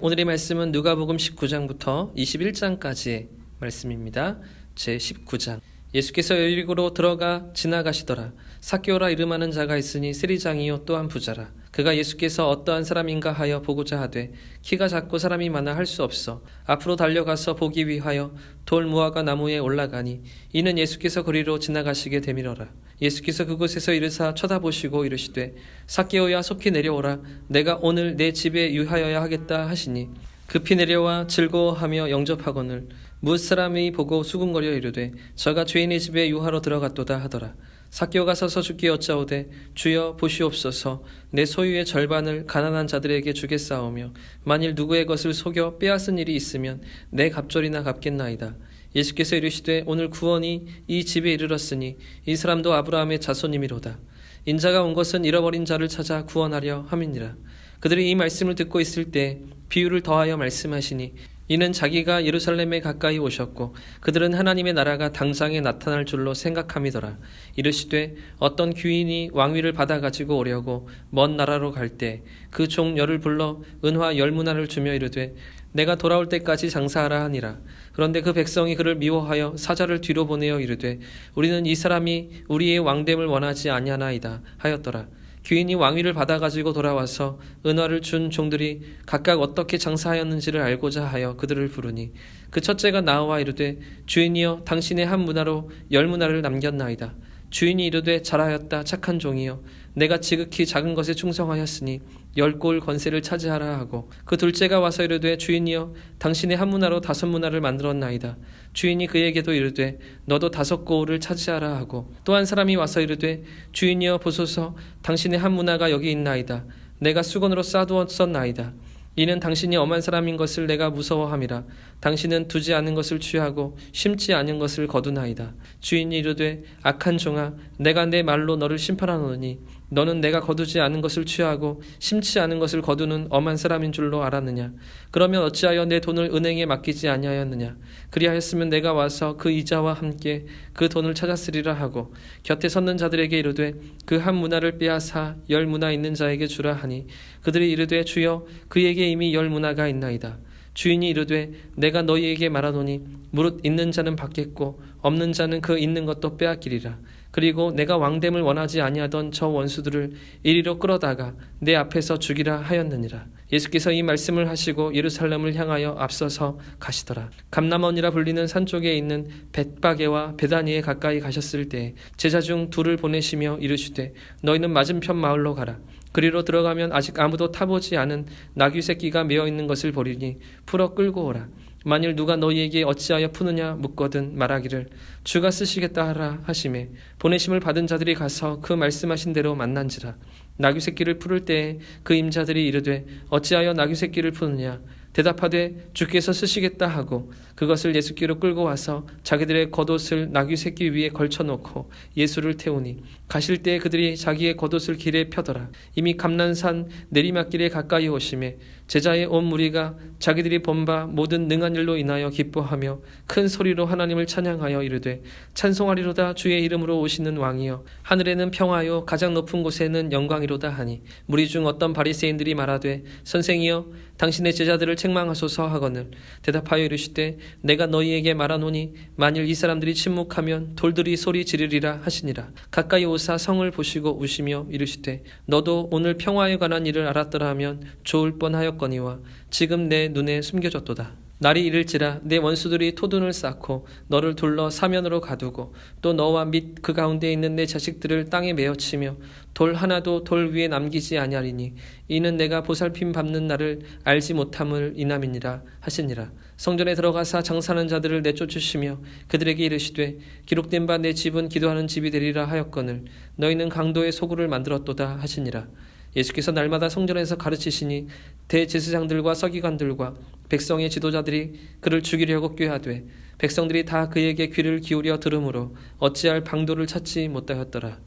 오늘의 말씀은 누가복음 19장부터 21장까지의 말씀입니다. 제19장. 예수께서 여리고로 들어가 지나가시더라. 삭개오라 이름하는 자가 있으니 세리장이요 또한 부자라. 그가 예수께서 어떠한 사람인가 하여 보고자 하되 키가 작고 사람이 많아 할 수 없어 앞으로 달려가서 보기 위하여 돌 무화과 나무에 올라가니 이는 예수께서 거리로 지나가시게 되밀어라. 예수께서 그곳에서 이르사 쳐다보시고 이르시되 삭개오야 속히 내려오라. 내가 오늘 내 집에 유하여야 하겠다 하시니 급히 내려와 즐거워하며 영접하거늘 무사람이 보고 수군거려 이르되 저가 죄인의 집에 유하러 들어갔도다 하더라. 삭개오가 서서 주께 여짜오되 주여 보시옵소서 내 소유의 절반을 가난한 자들에게 주겠사오며 만일 누구의 것을 속여 빼앗은 일이 있으면 내 갑절이나 갚겠나이다. 예수께서 이르시되 오늘 구원이 이 집에 이르렀으니 이 사람도 아브라함의 자손이미로다. 인자가 온 것은 잃어버린 자를 찾아 구원하려 함이니라. 그들이 이 말씀을 듣고 있을 때 비유를 더하여 말씀하시니 이는 자기가 예루살렘에 가까이 오셨고 그들은 하나님의 나라가 당장에 나타날 줄로 생각함이더라. 이르시되 어떤 귀인이 왕위를 받아가지고 오려고 먼 나라로 갈 때 그 종 열을 불러 은화 10문화를 주며 이르되 내가 돌아올 때까지 장사하라 하니라. 그런데 그 백성이 그를 미워하여 사자를 뒤로 보내어 이르되 우리는 이 사람이 우리의 왕됨을 원하지 아니하나이다 하였더라. 귀인이 왕위를 받아가지고 돌아와서 은화를 준 종들이 각각 어떻게 장사하였는지를 알고자 하여 그들을 부르니 그 첫째가 나와 이르되 주인이여 당신의 한 문화로 10문화를 남겼나이다. 주인이 이르되 잘하였다 착한 종이여 내가 지극히 작은 것에 충성하였으니 10골 권세를 차지하라 하고 그 둘째가 와서 이르되 주인이여 당신의 한 문화로 5문화를 만들었나이다. 주인이 그에게도 이르되 너도 5골을 차지하라 하고 또 한 사람이 와서 이르되 주인이여 보소서 당신의 한 문화가 여기 있나이다. 내가 수건으로 싸두었었나이다. 이는 당신이 엄한 사람인 것을 내가 무서워함이라. 당신은 두지 않은 것을 취하고 심지 않은 것을 거두나이다. 주인이 이르되 악한 종아 내가 내 말로 너를 심판하노니 너는 내가 거두지 않은 것을 취하고 심지 않은 것을 거두는 엄한 사람인 줄로 알았느냐. 그러면 어찌하여 내 돈을 은행에 맡기지 아니하였느냐. 그리하였으면 내가 와서 그 이자와 함께 그 돈을 찾았으리라 하고 곁에 섰는 자들에게 이르되 그 한 문화를 빼앗아 10문화 있는 자에게 주라 하니 그들이 이르되 주여 그에게 이미 10문화가 있나이다. 주인이 이르되 내가 너희에게 말하노니 무릇 있는 자는 받겠고 없는 자는 그 있는 것도 빼앗기리라. 그리고 내가 왕됨을 원하지 아니하던 저 원수들을 이리로 끌어다가 내 앞에서 죽이라 하였느니라. 예수께서 이 말씀을 하시고 예루살렘을 향하여 앞서서 가시더라. 감람원이라 불리는 산 쪽에 있는 벳바게와 베다니에 가까이 가셨을 때 제자 중 둘을 보내시며 이르시되 너희는 맞은편 마을로 가라. 그리로 들어가면 아직 아무도 타보지 않은 나귀 새끼가 메어 있는 것을 보리니 풀어 끌고 오라. 만일 누가 너희에게 어찌하여 푸느냐 묻거든 말하기를 주가 쓰시겠다 하라 하시매 보내심을 받은 자들이 가서 그 말씀하신 대로 만난지라. 나귀 새끼를 풀을 때에 그 임자들이 이르되 어찌하여 나귀 새끼를 푸느냐. 대답하되 주께서 쓰시겠다 하고 그것을 예수께로 끌고 와서 자기들의 겉옷을 나귀 새끼 위에 걸쳐놓고 예수를 태우니 가실 때에 그들이 자기의 겉옷을 길에 펴더라. 이미 감난산 내리막길에 가까이 오심에 제자의 온 무리가 자기들이 본 바 모든 능한 일로 인하여 기뻐하며 큰 소리로 하나님을 찬양하여 이르되 찬송하리로다 주의 이름으로 오시는 왕이여 하늘에는 평화요 가장 높은 곳에는 영광이로다 하니 무리 중 어떤 바리새인들이 말하되 선생이여 당신의 제자들을 책망하소서 하거늘 대답하여 이르시되 내가 너희에게 말하노니 만일 이 사람들이 침묵하면 돌들이 소리 지르리라 하시니라. 가까이 오사 성을 보시고 우시며 이르시되 너도 오늘 평화에 관한 일을 알았더라 하면 좋을 뻔하였거니와 지금 내 눈에 숨겨졌도다. 날이 이를지라 내 원수들이 토둔을 쌓고 너를 둘러 사면으로 가두고 또 너와 및 그 가운데 있는 내 자식들을 땅에 메어치며 돌 하나도 돌 위에 남기지 아니하리니 이는 내가 보살핌 받는 날을 알지 못함을 인함이니라 하시니라. 성전에 들어가사 장사하는 자들을 내쫓으시며 그들에게 이르시되 기록된 바 내 집은 기도하는 집이 되리라 하였거늘 너희는 강도의 소굴을 만들었도다 하시니라. 예수께서 날마다 성전에서 가르치시니 대제사장들과 서기관들과 백성의 지도자들이 그를 죽이려고 꾀하되 백성들이 다 그에게 귀를 기울여 들으므로 어찌할 방도를 찾지 못하였더라.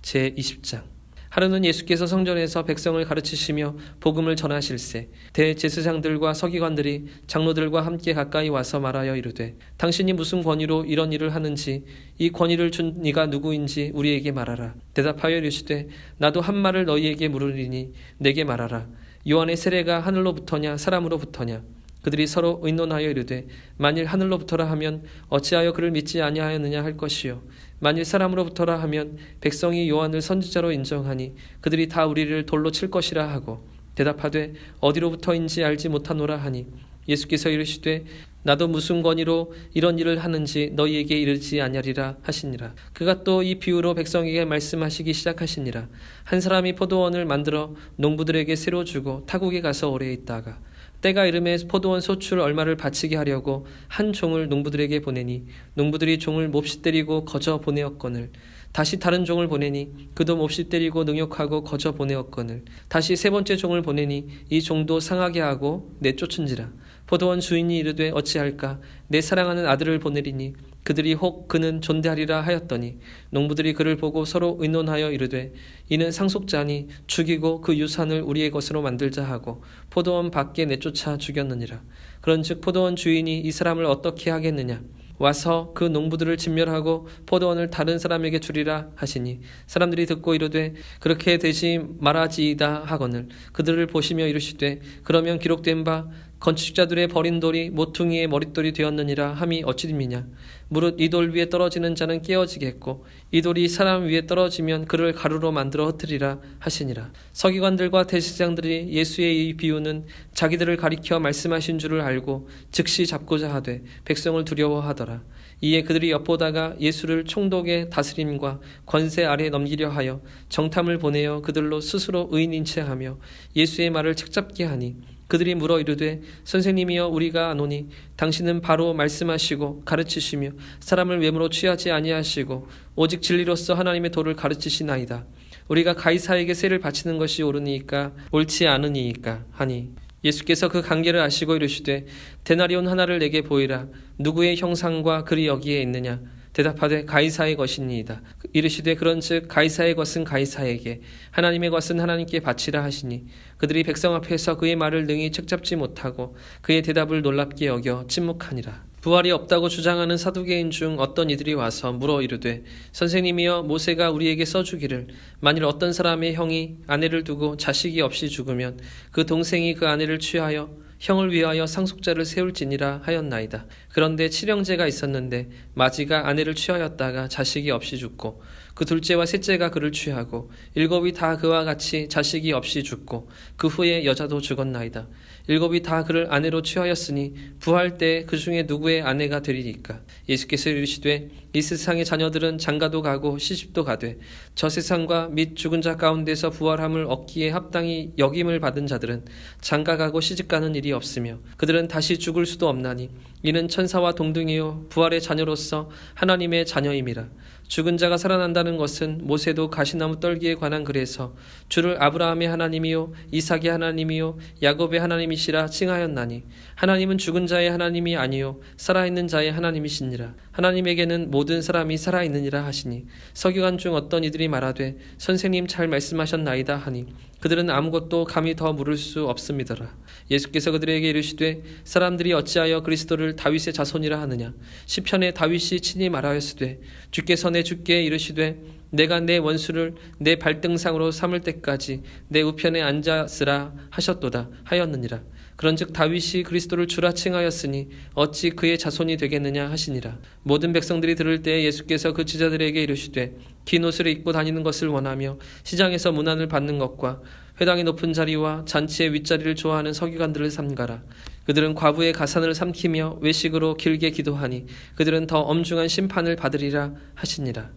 제20장. 하루는 예수께서 성전에서 백성을 가르치시며 복음을 전하실세 대제사장들과 서기관들이 장로들과 함께 가까이 와서 말하여 이르되 당신이 무슨 권위로 이런 일을 하는지 이 권위를 준 네가 누구인지 우리에게 말하라. 대답하여 이르시되 나도 한 말을 너희에게 물으리니 내게 말하라. 요한의 세례가 하늘로부터냐 사람으로부터냐? 그들이 서로 의논하여 이르되 만일 하늘로부터라 하면 어찌하여 그를 믿지 아니하였느냐 할 것이요 만일 사람으로부터라 하면 백성이 요한을 선지자로 인정하니 그들이 다 우리를 돌로 칠 것이라 하고 대답하되 어디로부터인지 알지 못하노라 하니 예수께서 이르시되 나도 무슨 권위로 이런 일을 하는지 너희에게 이르지 아니하리라 하시니라. 그가 또 이 비유로 백성에게 말씀하시기 시작하시니라. 한 사람이 포도원을 만들어 농부들에게 새로 주고 타국에 가서 오래 있다가 때가 이름에 포도원 소출 얼마를 바치게 하려고 한 종을 농부들에게 보내니 농부들이 종을 몹시 때리고 거저 보내었거늘 다시 다른 종을 보내니 그도 몹시 때리고 능욕하고 거저 보내었거늘 다시 세 번째 종을 보내니 이 종도 상하게 하고 내쫓은지라. 포도원 주인이 이르되 어찌할까 내 사랑하는 아들을 보내리니 그들이 혹 그는 존대하리라 하였더니 농부들이 그를 보고 서로 의논하여 이르되 이는 상속자니 죽이고 그 유산을 우리의 것으로 만들자 하고 포도원 밖에 내쫓아 죽였느니라. 그런즉 포도원 주인이 이 사람을 어떻게 하겠느냐 와서 그 농부들을 진멸하고 포도원을 다른 사람에게 주리라 하시니 사람들이 듣고 이르되 그렇게 되지 말아지이다 하거늘 그들을 보시며 이르시되 그러면 기록된 바 건축자들의 버린 돌이 모퉁이의 머릿돌이 되었느니라 함이 어찌됨이냐. 무릇 이 돌 위에 떨어지는 자는 깨어지겠고 이 돌이 사람 위에 떨어지면 그를 가루로 만들어 흩으리라 하시니라. 서기관들과 대제사장들이 예수의 이 비유는 자기들을 가리켜 말씀하신 줄을 알고 즉시 잡고자 하되 백성을 두려워하더라. 이에 그들이 엿보다가 예수를 총독의 다스림과 권세 아래 넘기려 하여 정탐을 보내어 그들로 스스로 의인인 채 하며 예수의 말을 책잡게 하니 그들이 물어 이르되 선생님이여 우리가 아노니 당신은 바로 말씀하시고 가르치시며 사람을 외모로 취하지 아니하시고 오직 진리로서 하나님의 도를 가르치시나이다. 우리가 가이사에게 세를 바치는 것이 옳으니까 옳지 않으니까 하니 예수께서 그 관계를 아시고 이르시되 데나리온 하나를 내게 보이라. 누구의 형상과 글이 여기에 있느냐. 대답하되 가이사의 것이니이다. 이르시되 그런즉 가이사의 것은 가이사에게 하나님의 것은 하나님께 바치라 하시니 그들이 백성 앞에서 그의 말을 능히 책잡지 못하고 그의 대답을 놀랍게 여겨 침묵하니라. 부활이 없다고 주장하는 사두개인 중 어떤 이들이 와서 물어 이르되 선생님이여 모세가 우리에게 써주기를 만일 어떤 사람의 형이 아내를 두고 자식이 없이 죽으면 그 동생이 그 아내를 취하여 형을 위하여 상속자를 세울지니라 하였나이다. 그런데 칠형제가 있었는데 마지가 아내를 취하였다가 자식이 없이 죽고 그 둘째와 셋째가 그를 취하고 일곱이 다 그와 같이 자식이 없이 죽고 그 후에 여자도 죽었나이다. 일곱이 다 그를 아내로 취하였으니 부활 때 그 중에 누구의 아내가 되리니까. 예수께서 이르시되 이 세상의 자녀들은 장가도 가고 시집도 가되 저 세상과 및 죽은 자 가운데서 부활함을 얻기에 합당히 역임을 받은 자들은 장가 가고 시집 가는 일이 없으며 그들은 다시 죽을 수도 없나니 이는 천사와 동등이요 부활의 자녀로서 하나님의 자녀임이라. 죽은 자가 살아난다는 것은 모세도 가시나무 떨기에 관한 글에서 주를 아브라함의 하나님이요 이삭의 하나님이요 야곱의 하나님이시라 칭하였나니 하나님은 죽은 자의 하나님이 아니요 살아있는 자의 하나님이시니라. 하나님에게는 모든 사람이 살아있느니라 하시니 서기관 중 어떤 이들이 말하되 선생님 잘 말씀하셨나이다 하니 그들은 아무것도 감히 더 물을 수 없음이더라. 예수께서 그들에게 이르시되 사람들이 어찌하여 그리스도를 다윗의 자손이라 하느냐. 시편에 다윗이 친히 말하였으되 주께서 내 주께 이르시되 내가 내 원수를 내 발등상으로 삼을 때까지 내 우편에 앉았으라 하셨도다 하였느니라. 그런즉 다윗이 그리스도를 주라 칭하였으니 어찌 그의 자손이 되겠느냐 하시니라. 모든 백성들이 들을 때에 예수께서 그 제자들에게 이르시되 긴 옷을 입고 다니는 것을 원하며 시장에서 문안을 받는 것과 회당의 높은 자리와 잔치의 윗자리를 좋아하는 서기관들을 삼가라. 그들은 과부의 가산을 삼키며 외식으로 길게 기도하니 그들은 더 엄중한 심판을 받으리라 하시니라.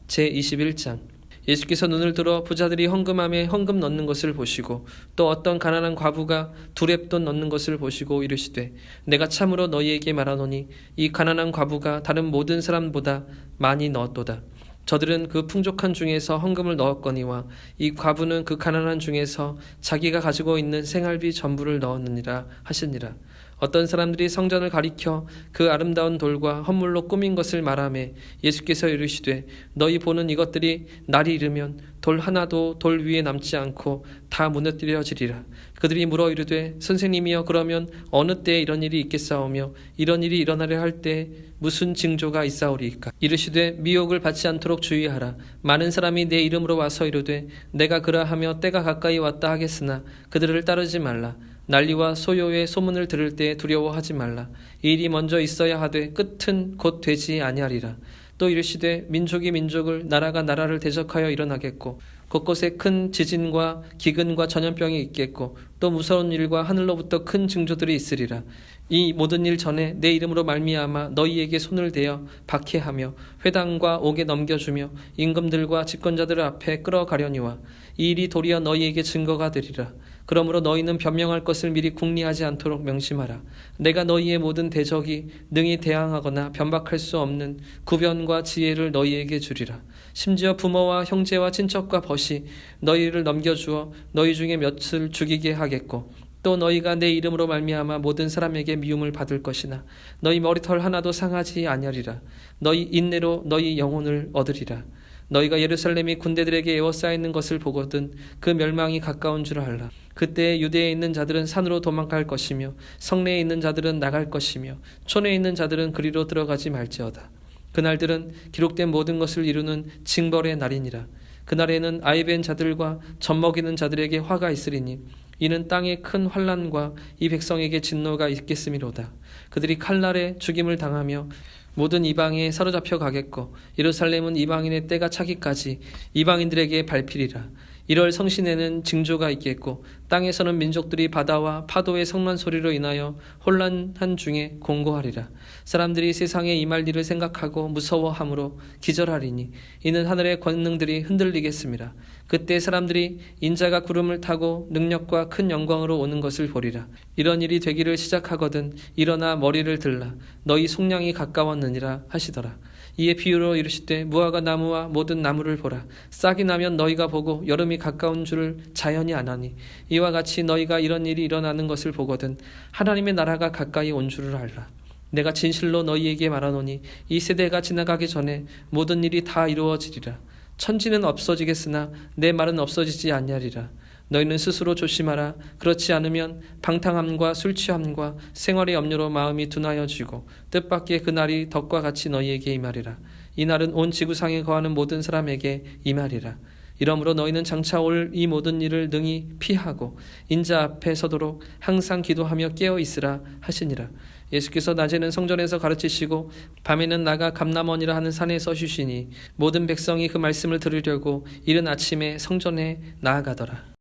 제21장. 예수께서 눈을 들어 부자들이 헌금함에 헌금 넣는 것을 보시고 또 어떤 가난한 과부가 두렙돈 넣는 것을 보시고 이르시되 내가 참으로 너희에게 말하노니 이 가난한 과부가 다른 모든 사람보다 많이 넣었도다. 저들은 그 풍족한 중에서 헌금을 넣었거니와 이 과부는 그 가난한 중에서 자기가 가지고 있는 생활비 전부를 넣었느니라 하시니라. 어떤 사람들이 성전을 가리켜 그 아름다운 돌과 헌물로 꾸민 것을 말하매 예수께서 이르시되 너희 보는 이것들이 날이 이르면 돌 하나도 돌 위에 남지 않고 다 무너뜨려지리라. 그들이 물어 이르되 선생님이여 그러면 어느 때에 이런 일이 있겠사오며 이런 일이 일어나려 할 때 무슨 징조가 있사오리이까. 이르시되 미혹을 받지 않도록 주의하라. 많은 사람이 내 이름으로 와서 이르되 내가 그러하며 때가 가까이 왔다 하겠으나 그들을 따르지 말라. 난리와 소요의 소문을 들을 때 두려워하지 말라. 이 일이 먼저 있어야 하되 끝은 곧 되지 아니하리라. 또 이르시되 민족이 민족을 나라가 나라를 대적하여 일어나겠고 곳곳에 큰 지진과 기근과 전염병이 있겠고 또 무서운 일과 하늘로부터 큰 징조들이 있으리라. 이 모든 일 전에 내 이름으로 말미암아 너희에게 손을 대어 박해하며 회당과 옥에 넘겨주며 임금들과 집권자들 앞에 끌어가려니와 이 일이 도리어 너희에게 증거가 되리라. 그러므로 너희는 변명할 것을 미리 궁리하지 않도록 명심하라. 내가 너희의 모든 대적이 능히 대항하거나 변박할 수 없는 구변과 지혜를 너희에게 주리라. 심지어 부모와 형제와 친척과 벗이 너희를 넘겨주어 너희 중에 몇을 죽이게 하겠고 또 너희가 내 이름으로 말미암아 모든 사람에게 미움을 받을 것이나 너희 머리털 하나도 상하지 아니하리라. 너희 인내로 너희 영혼을 얻으리라. 너희가 예루살렘이 군대들에게 에워싸이는 것을 보거든 그 멸망이 가까운 줄 알라. 그때 유대에 있는 자들은 산으로 도망갈 것이며 성내에 있는 자들은 나갈 것이며 촌에 있는 자들은 그리로 들어가지 말지어다. 그날들은 기록된 모든 것을 이루는 징벌의 날이니라. 그날에는 아이벤 자들과 젖먹이는 자들에게 화가 있으리니 이는 땅에 큰 환난과 이 백성에게 진노가 있겠음이로다. 그들이 칼날에 죽임을 당하며 모든 이방에 사로잡혀 가겠고 예루살렘은 이방인의 때가 차기까지 이방인들에게 밟히리라. 1월 성신에는 징조가 있겠고 땅에서는 민족들이 바다와 파도의 성난 소리로 인하여 혼란한 중에 공고하리라. 사람들이 세상에 임할 일을 생각하고 무서워함으로 기절하리니 이는 하늘의 권능들이 흔들리겠습니다. 그때 사람들이 인자가 구름을 타고 능력과 큰 영광으로 오는 것을 보리라. 이런 일이 되기를 시작하거든 일어나 머리를 들라. 너희 속량이 가까웠느니라 하시더라. 이에 비유로 이르시되 무화과 나무와 모든 나무를 보라. 싹이 나면 너희가 보고 여름이 가까운 줄을 자연히 아나니 이와 같이 너희가 이런 일이 일어나는 것을 보거든 하나님의 나라가 가까이 온 줄을 알라. 내가 진실로 너희에게 말하노니 이 세대가 지나가기 전에 모든 일이 다 이루어지리라. 천지는 없어지겠으나 내 말은 없어지지 아니하리라. 너희는 스스로 조심하라. 그렇지 않으면 방탕함과 술취함과 생활의 염려로 마음이 둔하여지고 뜻밖의 그날이 덕과 같이 너희에게 임하리라. 이 날은 온 지구상에 거하는 모든 사람에게 임하리라. 이러므로 너희는 장차 올 이 모든 일을 능히 피하고 인자 앞에 서도록 항상 기도하며 깨어 있으라 하시니라. 예수께서 낮에는 성전에서 가르치시고 밤에는 나가 감람원이라 하는 산에서 쉬시니 모든 백성이 그 말씀을 들으려고 이른 아침에 성전에 나아가더라.